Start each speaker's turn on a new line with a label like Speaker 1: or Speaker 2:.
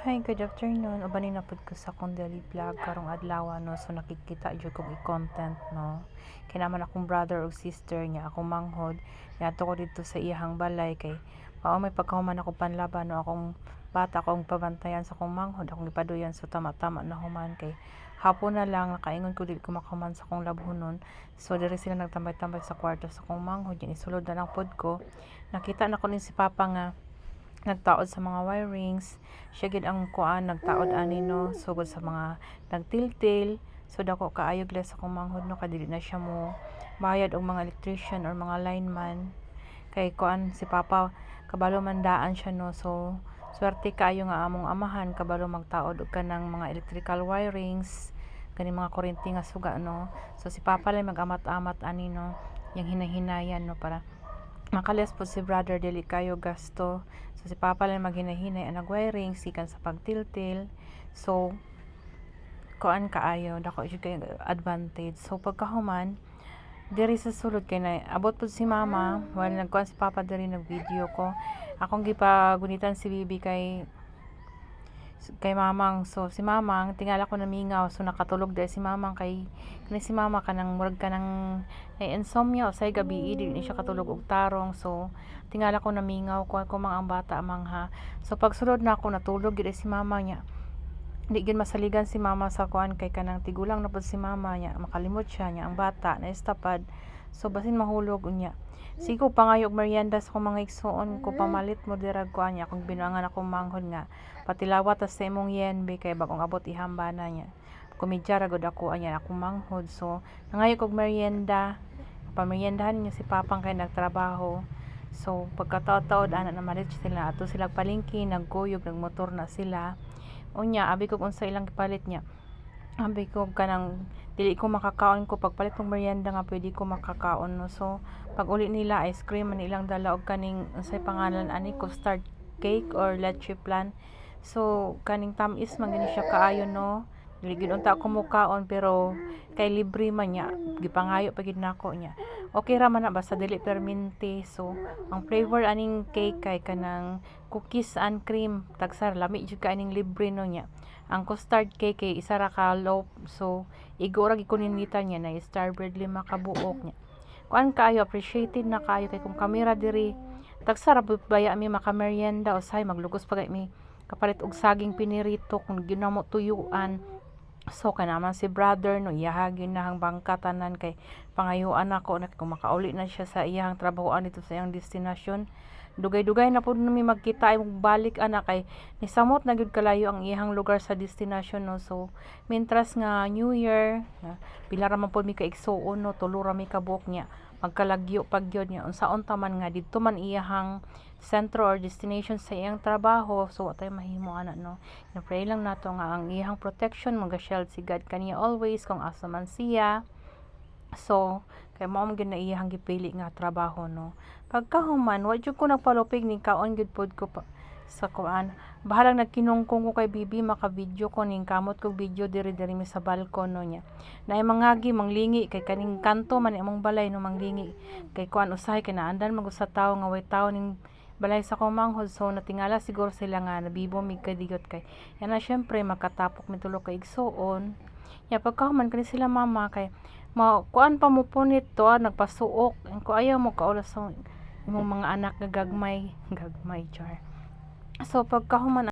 Speaker 1: Hi, good afternoon. Ubanin na pud ko sa akong daily vlog karong adlaw no. So nakikita jud kong i-content no. Kay naman akong brother o sister niya, akong manghod. Niadto ko dito sa iyang balay kay mao may pagkahuman ako panlaban no akong bata akong pabantayan sa akong manghod, akong ipaduyan so tama-tama na human kay hapon na lang nakaingon ko dili ko makahuman sa akong labhonon. So diri sila nagtambay-tambay sa kwarto sa akong manghod, yan isulod na lang pod ko. Nakita na ko ni si Papa nga nagtaod sa mga wirings, siya gid ang kuan nagtaod ani no, sugod sa mga nagtiltil. So dako kaayo gila sa akong manghod no, kadili na siya mo bayad og mga electrician or mga lineman kay kuan si Papa kabalo mandaan siya no. So swerte kaayo nga among amahan kabalo magtaod og kanang mga electrical wirings kani mga kuryente nga suga no. So si Papa lang mag-amat-amat ani no, yang hinahinayan no para makalis po si brother dili kayo gasto. So si Papa lang maghinahinay ang nagwiring sikan sa pagtiltil. So kuan kaayo dako jud kay advantage. So pagkahuman diri sa sulod kay na abot pud si Mama while nagkuan si Papa diri nag-video ko. Akong gipagunitan si Bibi kay Mamang. So si Mamang tingala ko namingaw, so nakatulog dahil si Mamang kay kani si Mama kanang murag kanang insomnia usay gabi dili siya katulog og tarong. So tingala ko namingaw ko mga ang bata mangha. So pagsulod na ako natulog gid si Mama niya. Di gid masaligan si Mama sa kuan kay kanang tigulang na pud si Mama niya, makalimot siya niya ang bata na estapad. So basin mahulog unya. Sigo pangayo og merienda sa akong mga igsuon ko pamalit mo dira kuan niya akong binuangan akong manghod nga patilawat sa imong yenbe kay bagong abot ihamba na niya. Komedya ra gud ako anya akong manghod. So nangayo og merienda, pameriendahan niya si Papang kay nagtrabaho. So pagkataod-taod ana na malit sila ato sila palengke, nagguyog, nagmotor na sila. Unya abi ko unsa ilang gipalit niya. Abi ko kanang dili ko makakaon ko pagpalit ng merienda nga pwede ko makakaon no. So pag uli nila ice cream man ilang dala og kaning unsay pangalan ani custard cake or leche flan. So kaning tamis man gani siya kaayo no. Dili gid unta ako mukaon pero kay libre man niya gipangayo pa gid nako niya. Okay ra man na basta dili perminti. So ang flavor aning cake kay kanang cookies and cream tagsar lami jud ka aning libre no niya. Ang custard cake kay isa ra ka loaf, so igo ra gikuninita niya na strawberry 5 ka buok niya. Kuan kaayo appreciated na kaayo kay kung kamera diri tagsara baya mi makamerienda usay maglugos pa kay mi kapalit og saging pinirito kung ginamo tuyuan. So kanaman si brother no iyahagi na hang bangka tanan kay pangayuan ako na kung makauli na siya sa iyang trabahoan dito sa iyang destinasyon. Dugay-dugay na pud mi magkita ay balik ana kay nisamot na gyud kalayo ang iyang lugar sa destinasyon no. So mientras nga New Year pila ra man pud mi ka igsuon no, tulo ra mi ka buok niya magkalagyo pagyod niya unsaon ta man nga didto man iyang sentro or destination sa iyang trabaho. So atay mahimo ana no. Na-pray lang nato nga ang iyang protection mag-shield si God kaniya always kung asa man siya. So kay mao gyud na iyang gipili nga trabaho no. Pagkahuman wa jud ko nagpalupig ni kaon gyud pod ko sa kuan. Bahalang nagkinungkong ko kay Bibi maka-video ko ning kamot kog video diri mi sa balkon no niya. Naay mangagi manglingi kay kaning kanto man imong balay no manglingi. Kay kuan usahay kay naandan mag usa tawo nga way tawo ning balay sa akong manghod. So natingala siguro sila nga nabibo mig kadigot kay yan na syempre makatapok mi tulo ka igsuon. Ya pagkahuman kani sila Mama kay kuan pa mo punit to nagpasuok ko ayaw mo kaulas sa imong mga anak nga gagmay char. So pagkahuman